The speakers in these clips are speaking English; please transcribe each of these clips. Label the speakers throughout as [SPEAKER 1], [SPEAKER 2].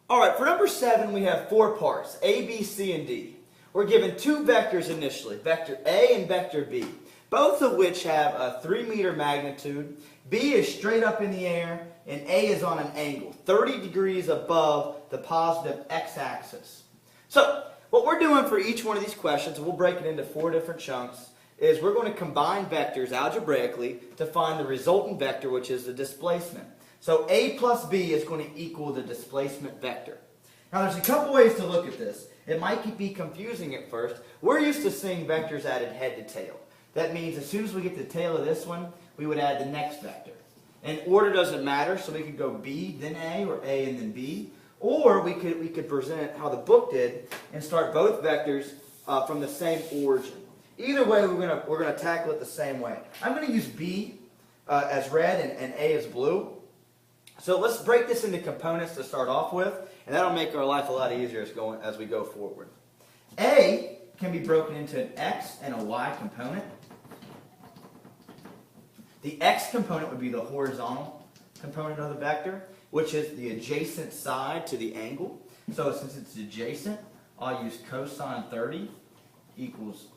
[SPEAKER 1] All right, for number 7, we have 4 parts, A, B, C, and D. We're given 2 vectors initially, vector A and vector B, both of which have a 3-meter magnitude. B is straight up in the air, and A is on an angle, 30 degrees above the positive x-axis. So, what we're doing for each one of these questions, and we'll break it into 4 different chunks, is we're going to combine vectors algebraically to find the resultant vector, which is the displacement. So A plus B is going to equal the displacement vector. Now there's a couple ways to look at this. It might be confusing at first. We're used to seeing vectors added head to tail. That means as soon as we get to the tail of this one, we would add the next vector. And order doesn't matter, so we could go B, then A, or A and then B. Or we could present it how the book did and start both vectors from the same origin. Either way, we're gonna tackle it the same way. I'm going to use B as red and A as blue. So let's break this into components to start off with, and that'll make our life a lot easier as we go forward. A can be broken into an X and a Y component. The X component would be the horizontal component of the vector, which is the adjacent side to the angle. So since it's adjacent, I'll use cosine 30 equals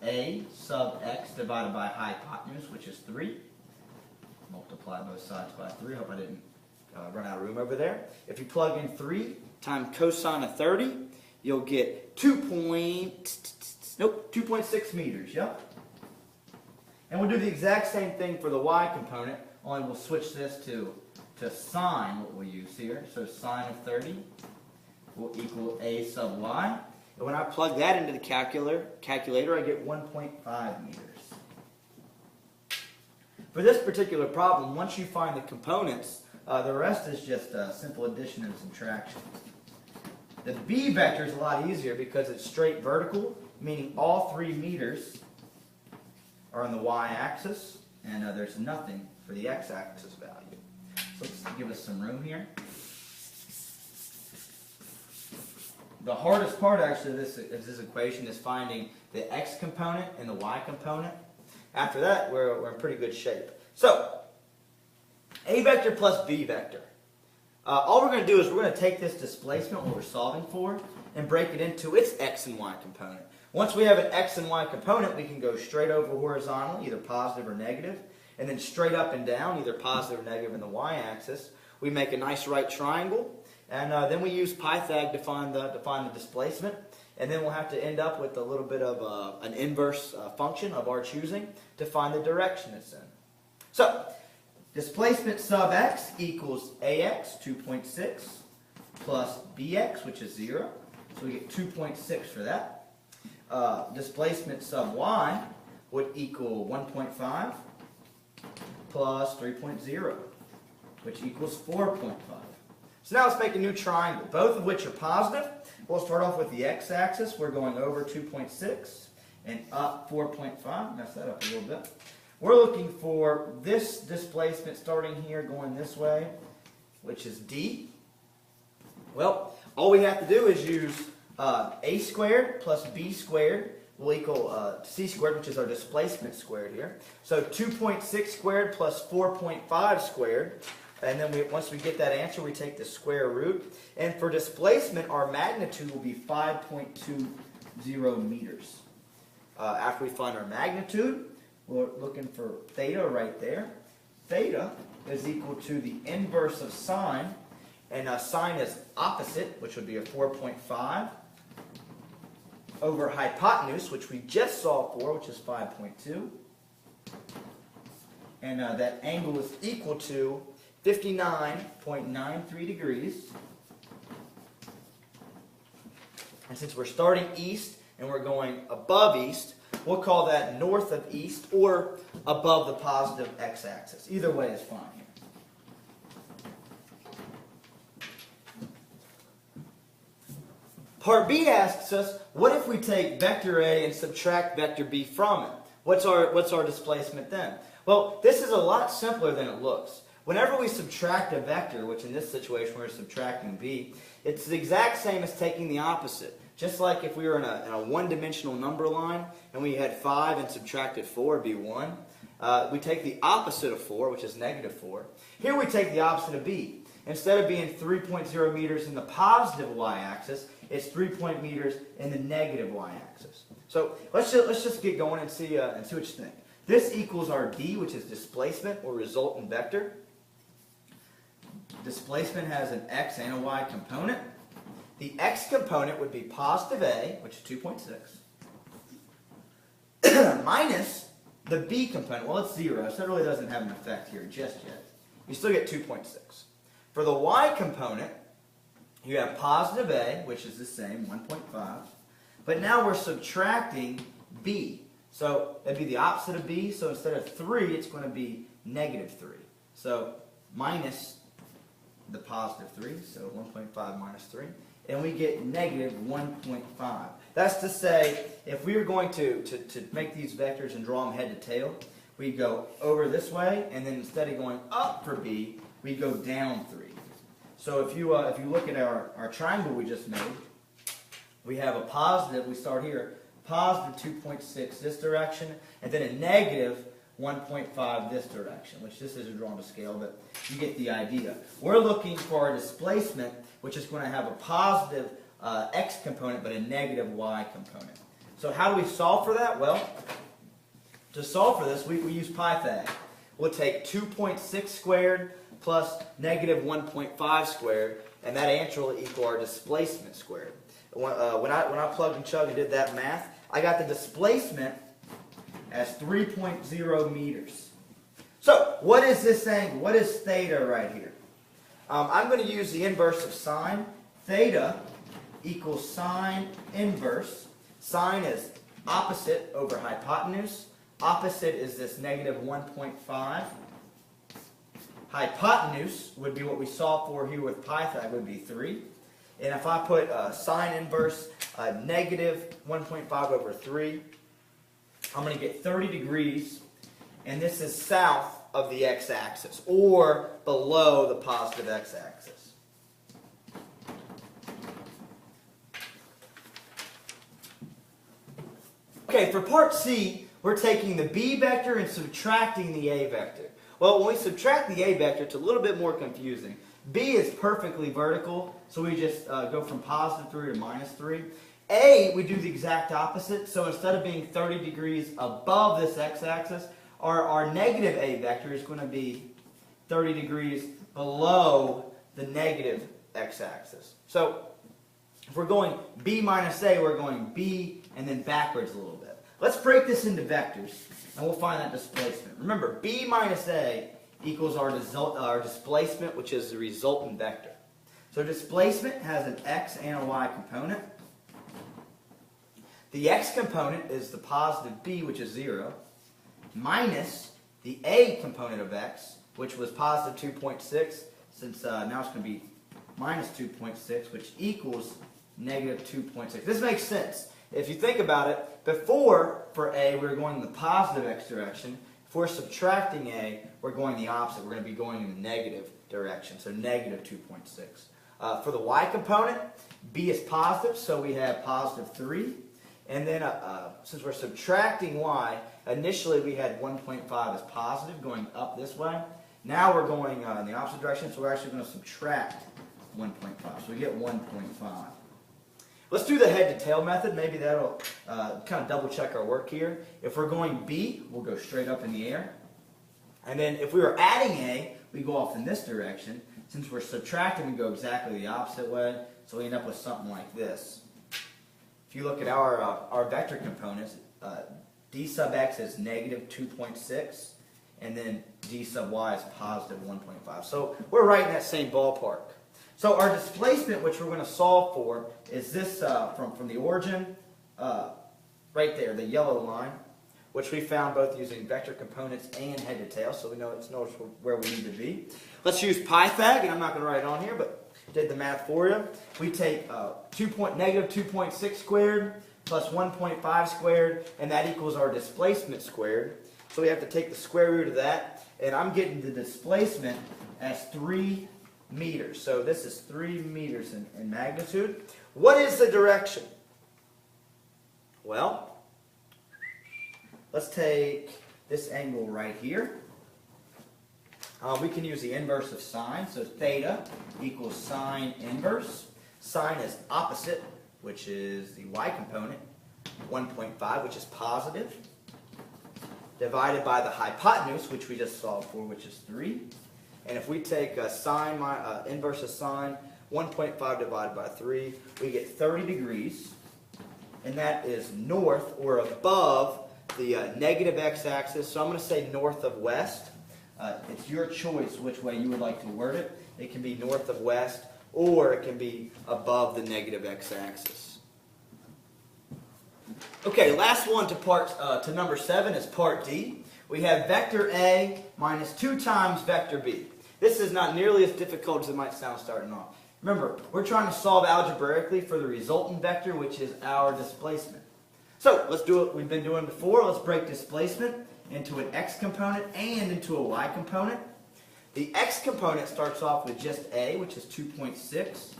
[SPEAKER 1] A sub X divided by hypotenuse, which is 3. Multiply both sides by 3. Hope I didn't run out of room over there. If you plug in 3 times cosine of 30, you'll get 2.6 meters. Yep. And we'll do the exact same thing for the Y component, only we'll switch this to sine, what we'll use here. So sine of 30 will equal A sub Y. And when I plug that into the calculator, I get 1.5 meters. For this particular problem, once you find the components, the rest is just simple addition and subtraction. The B vector is a lot easier because it's straight vertical, meaning all 3 meters are on the y-axis, and there's nothing for the x-axis value. So let's give us some room here. The hardest part actually of this equation is finding the x component and the y component. After that, we're in pretty good shape. So, A vector plus B vector. All we're going to do is we're going to take this displacement, what we're solving for, and break it into its x and y component. Once we have an x and y component, we can go straight over horizontally, either positive or negative, and then straight up and down, either positive or negative in the y-axis. We make a nice right triangle, and then we use Pythag to find the displacement. And then we'll have to end up with a little bit of an inverse function of our choosing to find the direction it's in. So, displacement sub x equals ax, 2.6, plus bx, which is 0. So we get 2.6 for that. Displacement sub y would equal 1.5 plus 3.0, which equals 4.5. So now let's make a new triangle, both of which are positive. We'll start off with the x-axis. We're going over 2.6 and up 4.5. Mess that up a little bit. We're looking for this displacement starting here going this way, which is d. Well, all we have to do is use a squared plus b squared will equal c squared, which is our displacement squared here. So 2.6 squared plus 4.5 squared. And then once we get that answer, we take the square root. And for displacement, our magnitude will be 5.20 meters. After we find our magnitude, we're looking for theta right there. Theta is equal to the inverse of sine. And sine is opposite, which would be a 4.5, over hypotenuse, which we just solved for, which is 5.2. And that angle is equal to 59.93 degrees. And since we're starting east and we're going above east, we'll call that north of east or above the positive x-axis. Either way is fine here. Part B asks us, what if we take vector A and subtract vector B from it? What's our displacement then? Well, this is a lot simpler than it looks. Whenever we subtract a vector, which in this situation we're subtracting b, it's the exact same as taking the opposite. Just like if we were in a one-dimensional number line and we had 5 and subtracted 4, it'd be 1. We take the opposite of 4, which is negative 4. Here we take the opposite of b. instead of being 3.0 meters in the positive y-axis, it's 3 meters in the negative y-axis. So let's just get going and see what you think. This equals our d, which is displacement or resultant vector. Displacement has an x and a y component. The x component would be positive a, which is 2.6, minus the b component. Well, it's 0, so it really doesn't have an effect here just yet. You still get 2.6. For the y component, you have positive a, which is the same, 1.5. But now we're subtracting b. So that'd be the opposite of b. So instead of 3, it's going to be negative 3. So minus the positive 3. So 1.5 minus 3. And we get negative 1.5. That's to say, if we were going to make these vectors and draw them head to tail, we'd go over this way, and then instead of going up for b, we go down 3. So if you look at our triangle we just made, we have a positive, we start here, positive 2.6 this direction, and then a negative 1.5 this direction, which this isn't drawn to scale, but you get the idea. We're looking for a displacement which is going to have a positive x component but a negative y component. So how do we solve for that? Well, to solve for this, we use Pythag. We'll take 2.6 squared plus negative 1.5 squared, and that answer will equal our displacement squared. When I plugged and chugged and did that math, I got the displacement as 3.0 meters. So, what is this angle? What is theta right here? I'm going to use the inverse of sine. Theta equals sine inverse. Sine is opposite over hypotenuse. Opposite is this negative 1.5. Hypotenuse would be what we solved for here with Pythag, would be 3. And if I put sine inverse negative 1.5 over 3, I'm going to get 30 degrees, and this is south of the x-axis, or below the positive x-axis. Okay, for part C, we're taking the b vector and subtracting the a vector. Well, when we subtract the a vector, it's a little bit more confusing. B is perfectly vertical, so we just go from positive 3 to minus 3. A, we do the exact opposite, so instead of being 30 degrees above this x-axis, our negative a vector is going to be 30 degrees below the negative x-axis. So, if we're going b minus a, we're going b and then backwards a little bit. Let's break this into vectors, and we'll find that displacement. Remember, b minus a equals our displacement, which is the resultant vector. So displacement has an x and a y component. The x component is the positive b, which is 0, minus the a component of x, which was positive 2.6, since now it's going to be minus 2.6, which equals negative 2.6. This makes sense. If you think about it, before, for a, we were going in the positive x direction. If we're subtracting a, we're going the opposite. We're going to be going in the negative direction, so negative 2.6. For the y component, b is positive, so we have positive 3. And then, since we're subtracting y, initially we had 1.5 as positive, going up this way. Now we're going in the opposite direction, so we're actually going to subtract 1.5. So we get 1.5. Let's do the head to tail method. Maybe that'll kind of double check our work here. If we're going B, we'll go straight up in the air. And then if we were adding A, we go off in this direction. Since we're subtracting, we go exactly the opposite way. So we end up with something like this. If you look at our vector components, d sub x is negative 2.6, and then d sub y is positive 1.5. So we're right in that same ballpark. So our displacement, which we're going to solve for, is this from the origin, right there, the yellow line, which we found both using vector components and head to tail, so we know it's where we need to be. Let's use Pythag, and I'm not going to write it on here, but did the math for you. We take negative 2.6 squared plus 1.5 squared, and that equals our displacement squared. So we have to take the square root of that, and I'm getting the displacement as 3 meters. So this is 3 meters in magnitude. What is the direction? Well, let's take this angle right here. We can use the inverse of sine, so theta equals sine inverse. Sine is opposite, which is the y component, 1.5, which is positive, divided by the hypotenuse, which we just solved for, which is 3. And if we take sine inverse of sine, 1.5 divided by 3, we get 30 degrees, and that is north or above the negative x-axis. So I'm going to say north of west. It's your choice which way you would like to word it. It can be north of west, or it can be above the negative x-axis. Okay, last one to number 7 is part D. We have vector A minus 2 times vector B. This is not nearly as difficult as it might sound starting off. Remember, we're trying to solve algebraically for the resultant vector, which is our displacement. So let's do what we've been doing before. Let's break displacement into an x component and into a y component. The x component starts off with just A, which is 2.6,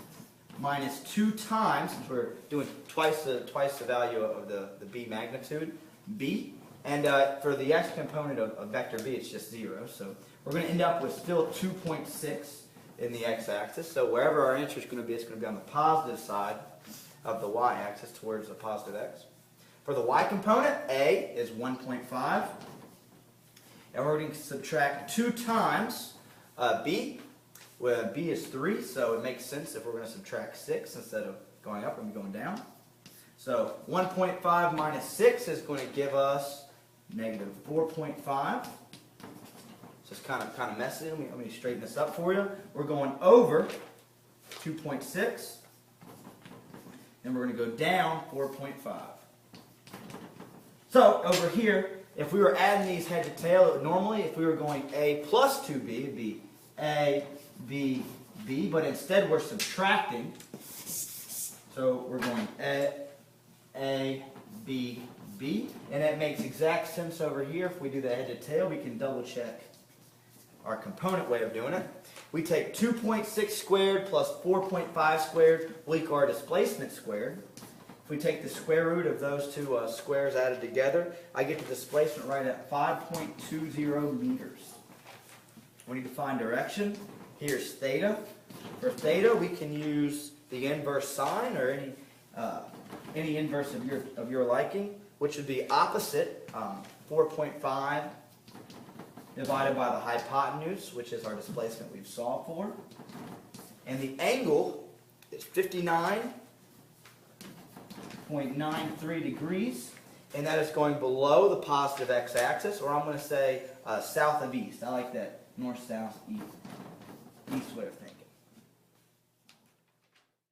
[SPEAKER 1] minus 2 times, since we're doing twice the value of the b magnitude, b. And for the x component of vector b, it's just 0. So we're going to end up with still 2.6 in the x-axis. So wherever our answer is going to be, it's going to be on the positive side of the y-axis towards the positive x. For the y component, A is 1.5. And we're going to subtract 2 times b, where b is 3, so it makes sense if we're going to subtract 6 instead of going up and going down. So 1.5 minus 6 is going to give us negative 4.5. So it's kind of messy. Let me straighten this up for you. We're going over 2.6, and we're going to go down 4.5. So over here, if we were adding these head to tail, normally if we were going A plus 2B, it would be A, B, B, but instead we're subtracting. So we're going A, B, B, and that makes exact sense over here. If we do the head to tail, we can double check our component way of doing it. We take 2.6 squared plus 4.5 squared, we'll equal our displacement squared. If we take the square root of those two squares added together, I get the displacement right at 5.20 meters. We need to find direction. Here's theta. For theta, we can use the inverse sign or any inverse of your liking, which would be opposite 4.5 divided by the hypotenuse, which is our displacement we've solved for. And the angle is 59.93 degrees, and that is going below the positive x-axis, or I'm going to say south of east. I like that north, south, east way of thinking.